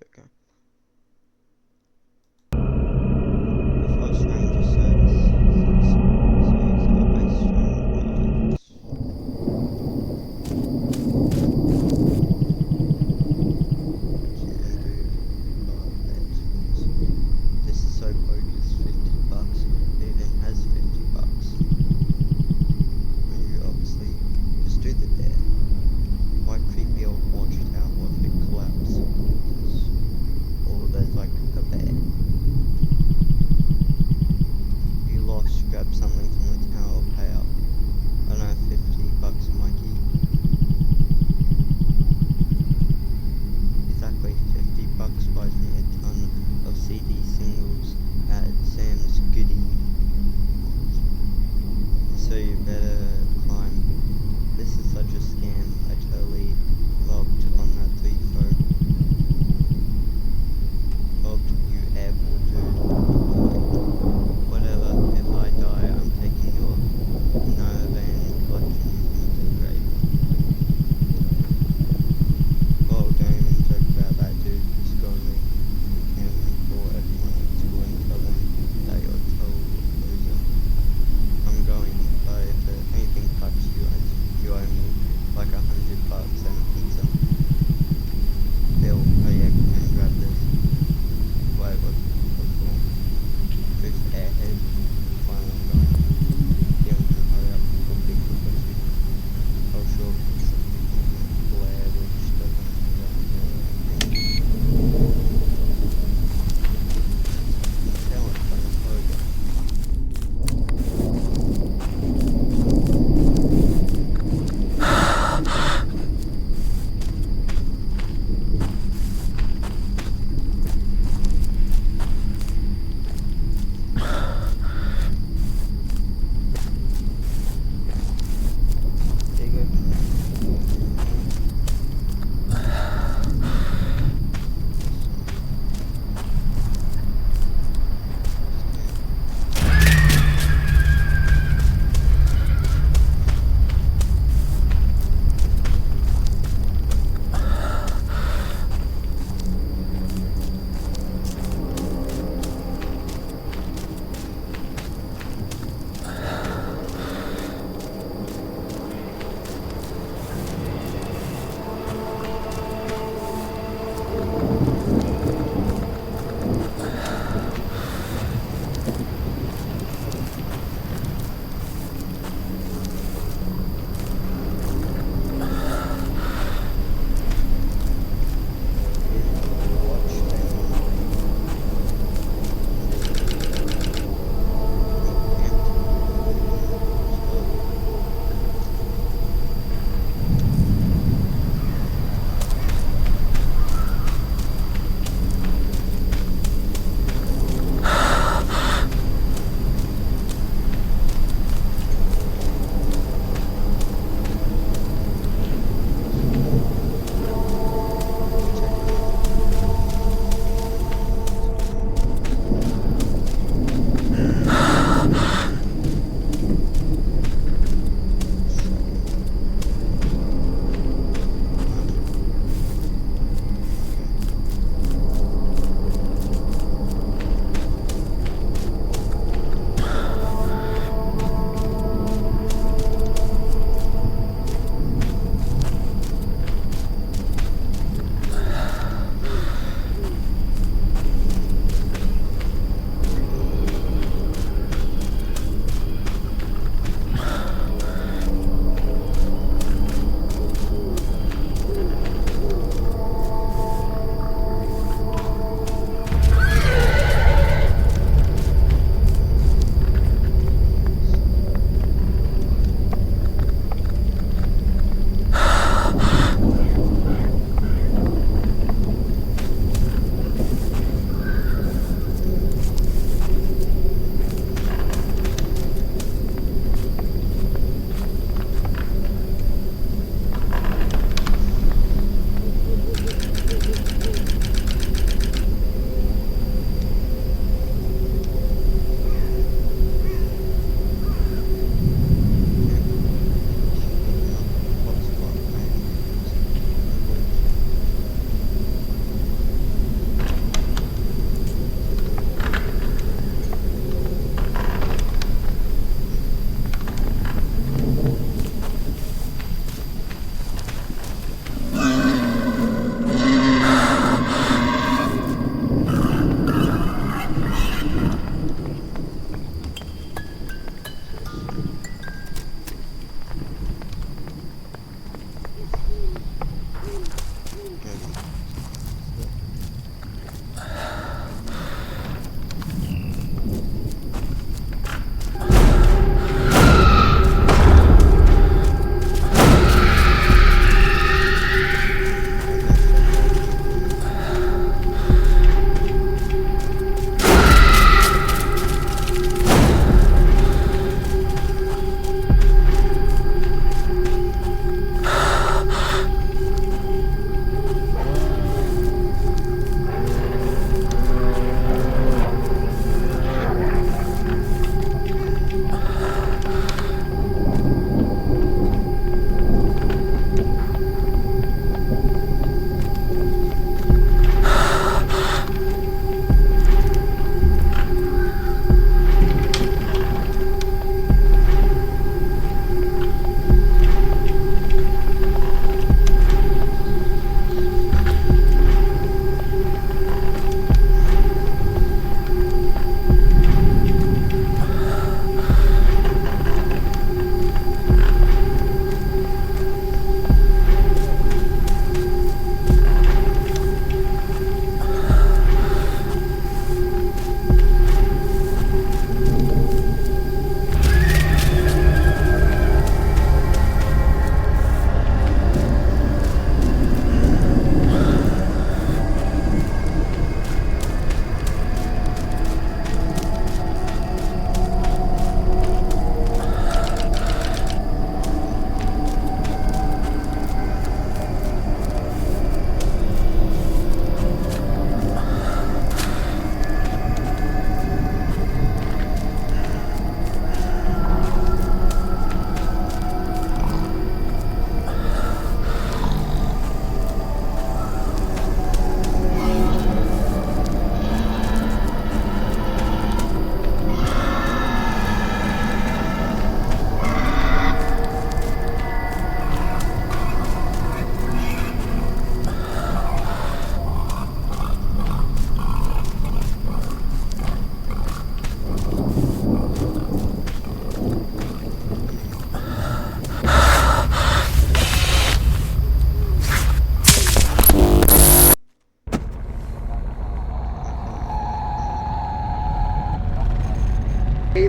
we go. The Forest Ranger Service series are based around this is so bogus, $50. It even has $50. When you obviously just do the dare. My creepy old watchtower if it collapses.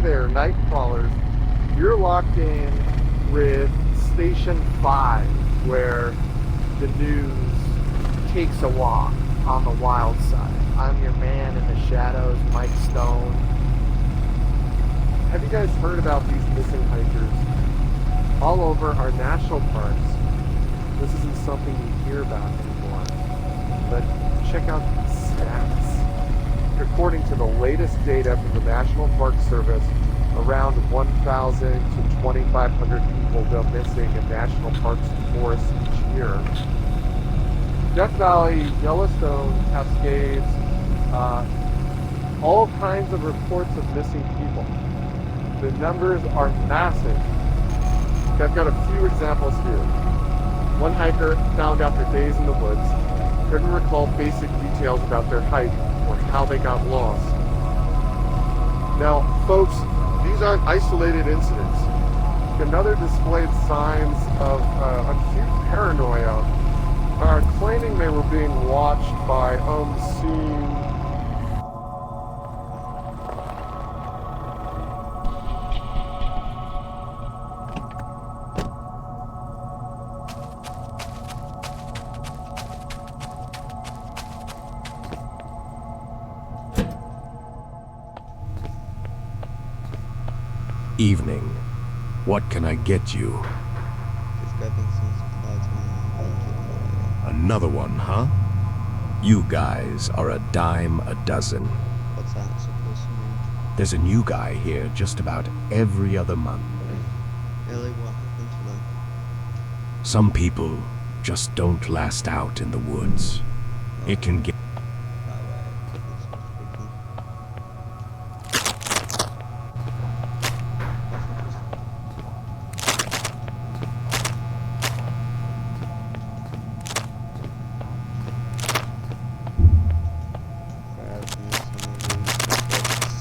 there, night crawlers. You're locked in with Station 5, where the news takes a walk on the wild side. I'm your man in the shadows, Mike Stone. Have you guys heard about these missing hikers? All over our national parks, this isn't something you hear about anymore. But check out these stats. According to the latest data from the National Park Service, around 1,000 to 2,500 people go missing in national parks and forests each year. Death Valley, Yellowstone, Cascades, all kinds of reports of missing people. The numbers are massive. I've got a few examples here. One hiker found after days in the woods couldn't recall basic details about their hike or how they got lost. Now, folks, these aren't isolated incidents. Another displayed signs of acute paranoia are claiming they were being watched by unseen. Evening. What can I get you? Just grabbing some supplies and Another one, huh? You guys are a dime a dozen. what's that supposed to mean? There's a new guy here just about every other month. Really, what happened to them? Some people just don't last out in the woods. It can get... That way. That's not speaking. Grab me some of these bits.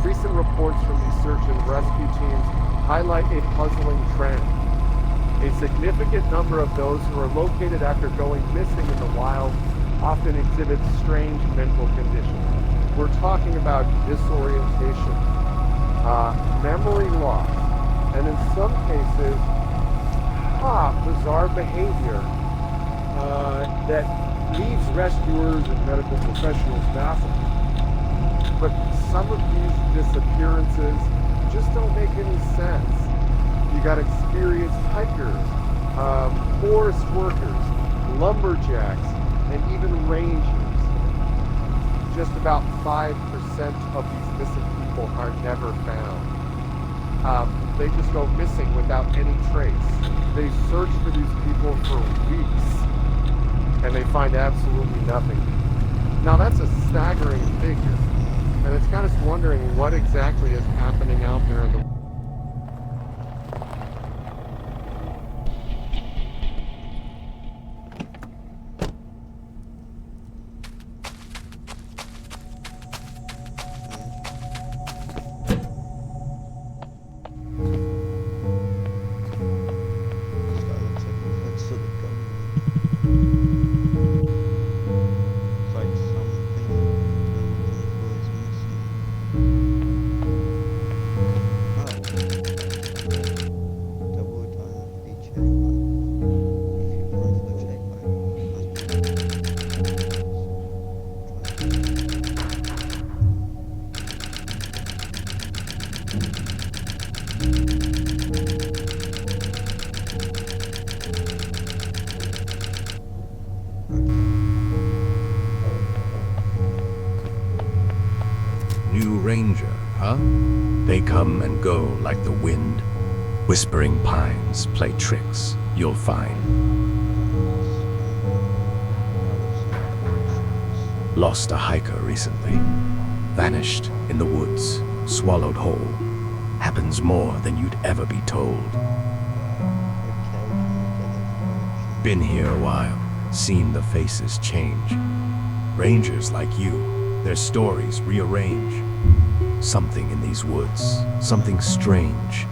Recent reports from these search and rescue teams highlight a puzzling trend. A significant number of those who are located after going missing in the wild often exhibit strange mental conditions. We're talking about disorientation, memory loss, and in some cases, bizarre behavior that leaves rescuers and medical professionals baffled. But some of these disappearances just don't make any sense. You got experienced hikers, forest workers, lumberjacks, and even rangers. Just about 5% of these missing people are never found. They just go missing without any trace. They search for these people for weeks, and they find absolutely nothing. Now that's a staggering figure, and it's got us wondering what exactly is happening out there in the This guy looks like he works for the government. It's like something they're looking for is missing. Oh. Double diamond feature. If you run for the checkpoint, must be New Ranger, huh? They come and go like the wind. Whispering pines play tricks, you'll find. Lost a hiker recently. Vanished in the woods, swallowed whole. Happens more than you'd ever be told. Been here a while, seen the faces change. Rangers like you, their stories rearrange. Something in these woods, something strange.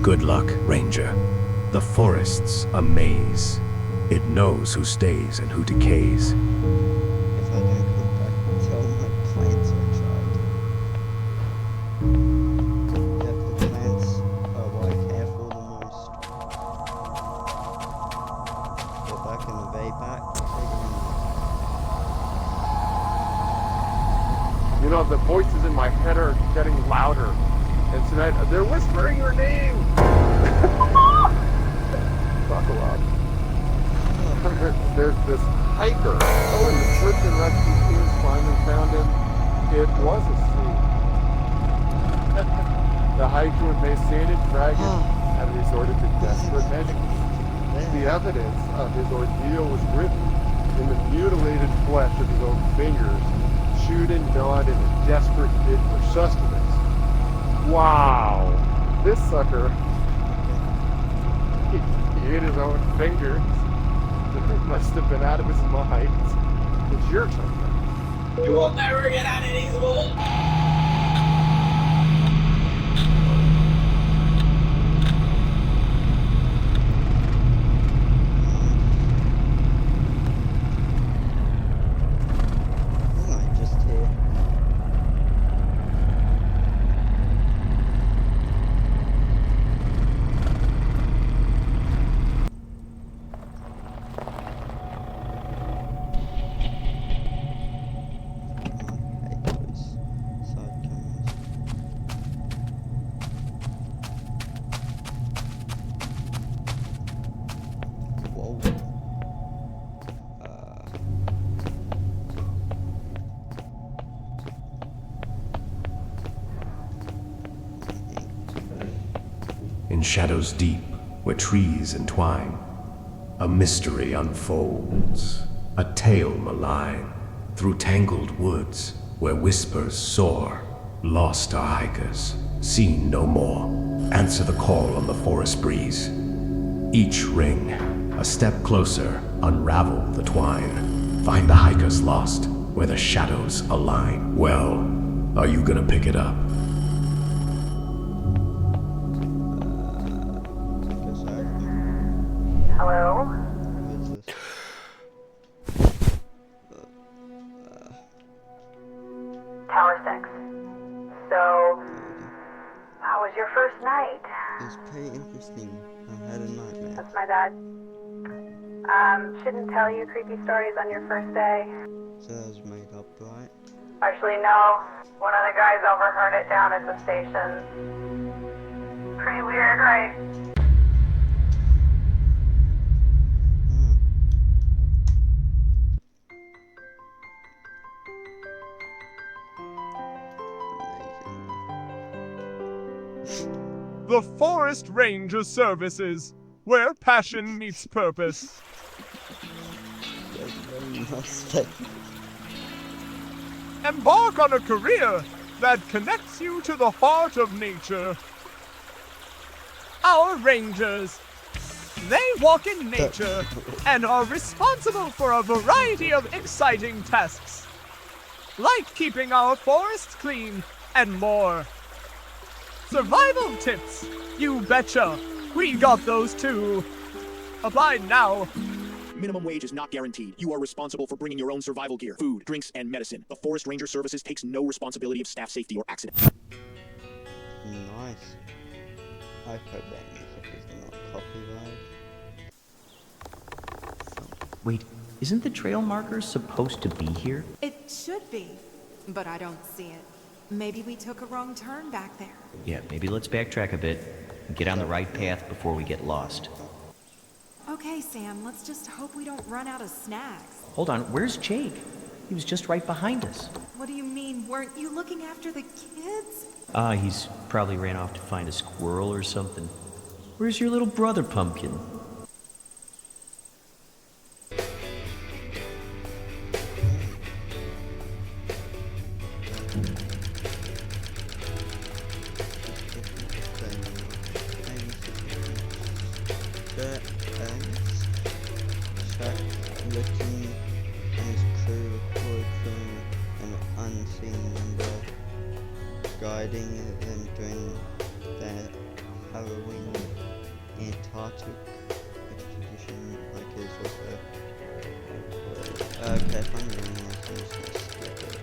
Good luck, Ranger. The forest's a maze. It knows who stays and who decays. If I don't come back, tell my plants I tried. Yep, the plants are what I care for the most. Get back in the way back. You know, the voices in my head are getting louder. And tonight, they're whispering your name! Buckle up. There's this hiker. Oh, and the search and rescue teams finally found him. It was a scene. The hiker, emaciated, dragon, had resorted to desperate measures. The evidence of his ordeal was written in the mutilated flesh of his own fingers, chewed and gnawed in a desperate bid for sustenance. Wow! This sucker, he ate his own fingers. It must have been out of his mind. It's your turn. You will never get out of these woods! Just here. In shadows deep, where trees entwine, a mystery unfolds, a tale malign. Through tangled woods, where whispers soar, lost are hikers, seen no more. Answer the call on the forest breeze. Each ring, a step closer, unravel the twine. Find the hikers lost, where the shadows align. Well, are you gonna pick it up? Hello? Tower 6. So, how was your first night? It was pretty interesting. I had a nightmare. That's my dad. Shouldn't tell you creepy stories on your first day. So that was made up, right? Actually, no. One of the guys overheard it down at the station. Pretty weird, right? Hmm. Amazing. The Forest Ranger Services, where passion meets purpose. That's very nice. Embark on a career that connects you to the heart of nature. Our Rangers, they walk in nature and are responsible for a variety of exciting tasks, like keeping our forests clean and more. Survival tips, you betcha, we got those too. Apply now. Minimum wage is not guaranteed. You are responsible for bringing your own survival gear, food, drinks, and medicine. The Forest Ranger Services takes no responsibility of staff safety or accident. Nice. I hope that music is not copyrighted. Wait, isn't the trail marker supposed to be here? It should be, but I don't see it. Maybe we took a wrong turn back there. Yeah, maybe let's backtrack a bit and get on the right path before we get lost. Okay, Sam, let's just hope we don't run out of snacks. Hold on, where's Jake? He was just right behind us. What do you mean? Weren't you looking after the kids? He's probably ran off to find a squirrel or something. Where's your little brother, Pumpkin? Looking and his crew record from an unseen number, guiding them during their Halloween Antarctic expedition. Like it's also okay. If I'm reading this, I'm just gonna skip it.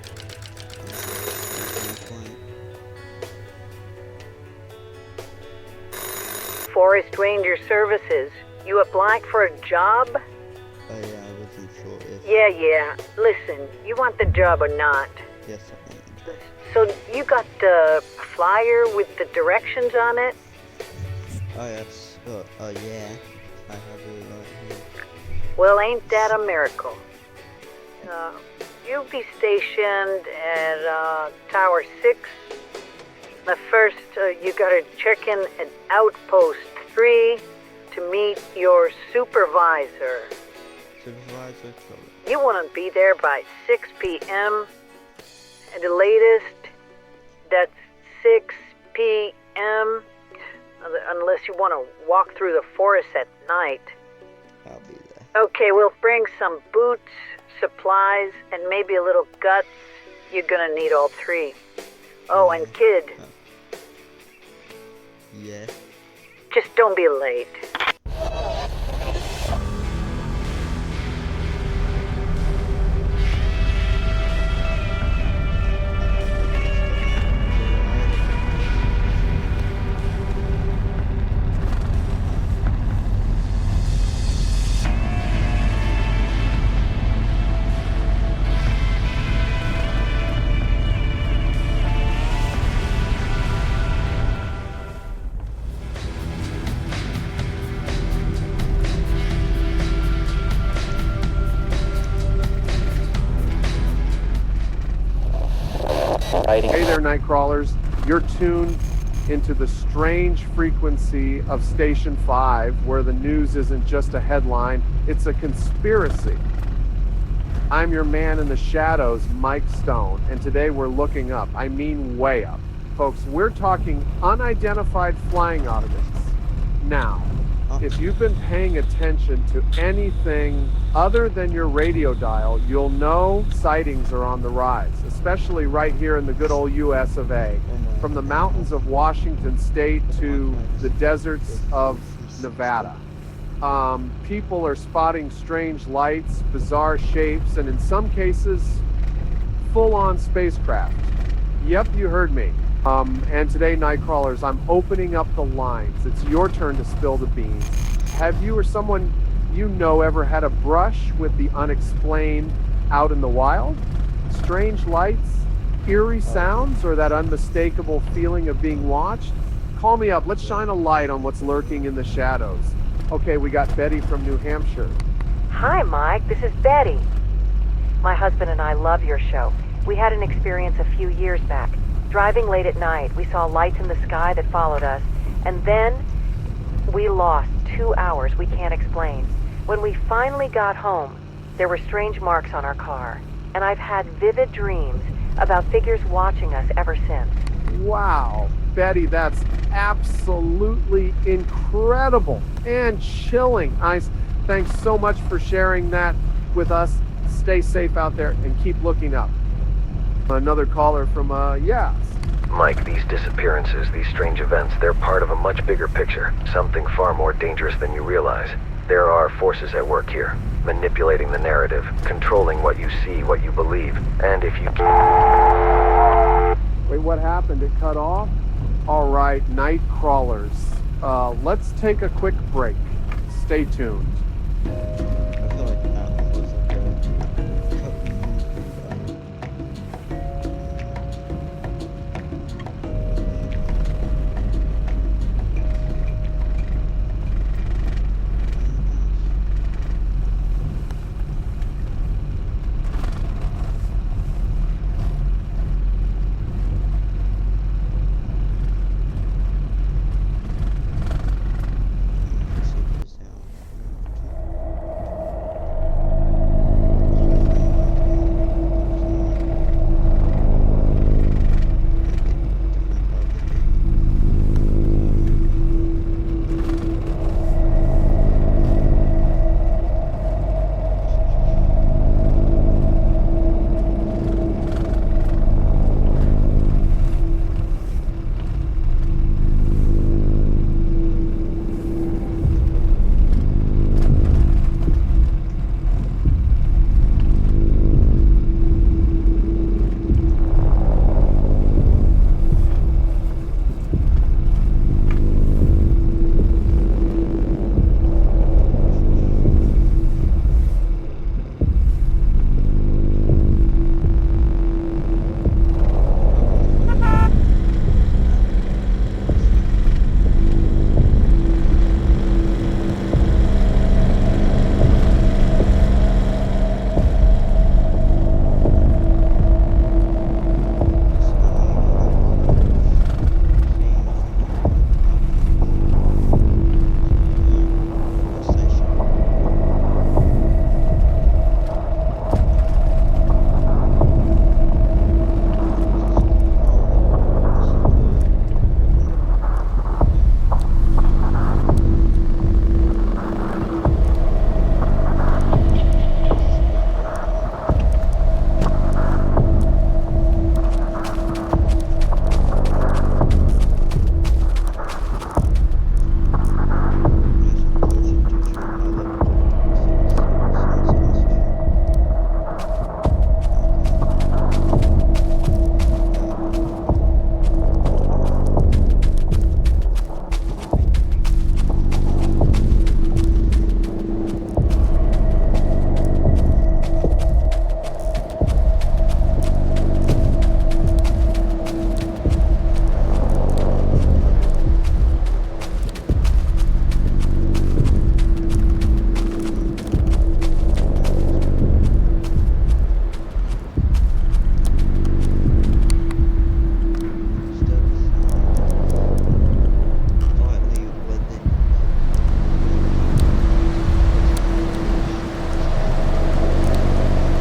Forest Ranger Services. You applied for a job? Oh yeah, I wasn't sure if. Yeah. Listen, you want the job or not? Yes, I want the job. So you got the flyer with the directions on it? Oh yes. Oh yeah. I have it right here. Well, ain't that a miracle? You'll be stationed at Tower 6. But first, you gotta check in at Outpost 3 to meet your supervisor. Supervisor Trolley. You want to be there by 6 p.m. At the latest, that's 6 p.m. Unless you want to walk through the forest at night. I'll be there. Okay, we'll bring some boots, supplies, and maybe a little guts. You're gonna need all three. Oh, and kid, Yeah. just don't be late. Hey there, night crawlers. You're tuned into the strange frequency of Station 5, where the news isn't just a headline, it's a conspiracy. I'm your man in the shadows, Mike Stone, and today we're looking up. I mean way up. Folks, we're talking unidentified flying objects. Now, if you've been paying attention to anything other than your radio dial, you'll know sightings are on the rise, especially right here in the good old US of A. From the mountains of Washington State to the deserts of Nevada. People are spotting strange lights, bizarre shapes, and in some cases, full-on spacecraft. Yep, you heard me. And today, Nightcrawlers, I'm opening up the lines. It's your turn to spill the beans. Have you or someone you know ever had a brush with the unexplained out in the wild? Strange lights, eerie sounds, or that unmistakable feeling of being watched? Call me up. Let's shine a light on what's lurking in the shadows. Okay, we got Betty from New Hampshire. Hi, Mike. This is Betty. My husband and I love your show. We had an experience a few years back. Driving late at night, we saw lights in the sky that followed us, and then we lost 2 hours we can't explain. When we finally got home, there were strange marks on our car, and I've had vivid dreams about figures watching us ever since. Wow, Betty, that's absolutely incredible and chilling. Thanks so much for sharing that with us. Stay safe out there and keep looking up. Another caller from, Yas. Mike, these disappearances, these strange events, they're part of a much bigger picture. Something far more dangerous than you realize. There are forces at work here, manipulating the narrative, controlling what you see, what you believe, and if you... Wait, what happened? It cut off? All right, night crawlers. Let's take a quick break. Stay tuned. I feel like that was a good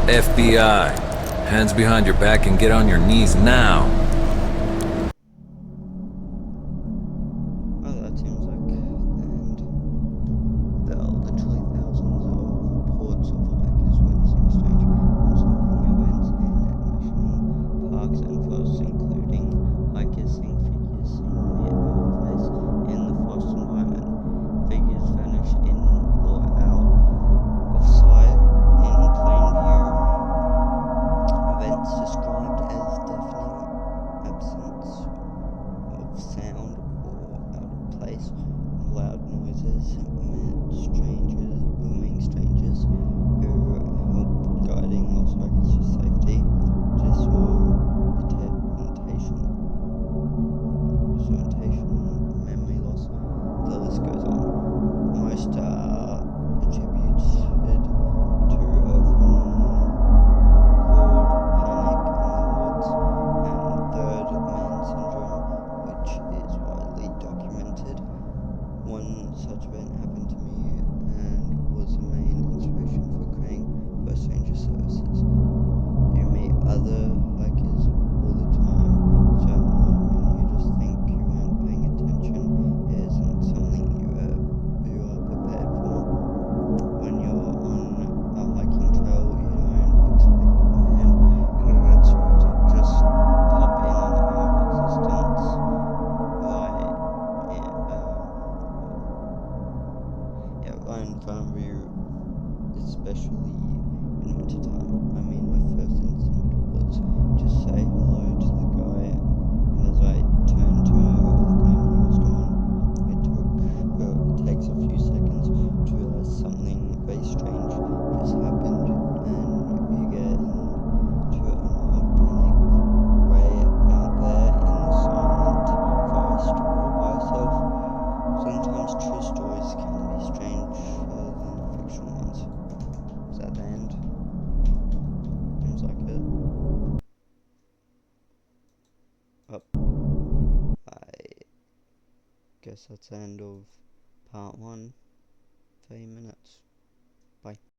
FBI, hands behind your back and get on your knees now. Well, that seems like the end. There are literally thousands of reports of hikers witnessing strange unsettling events in national parks and forests, including hikers seeing figures seemingly out of place in the forest environment. Figures vanish in or out of sight in plain view. Events described as deafening bit. Oh. I guess that's the end of part 1. 3 minutes. Bye.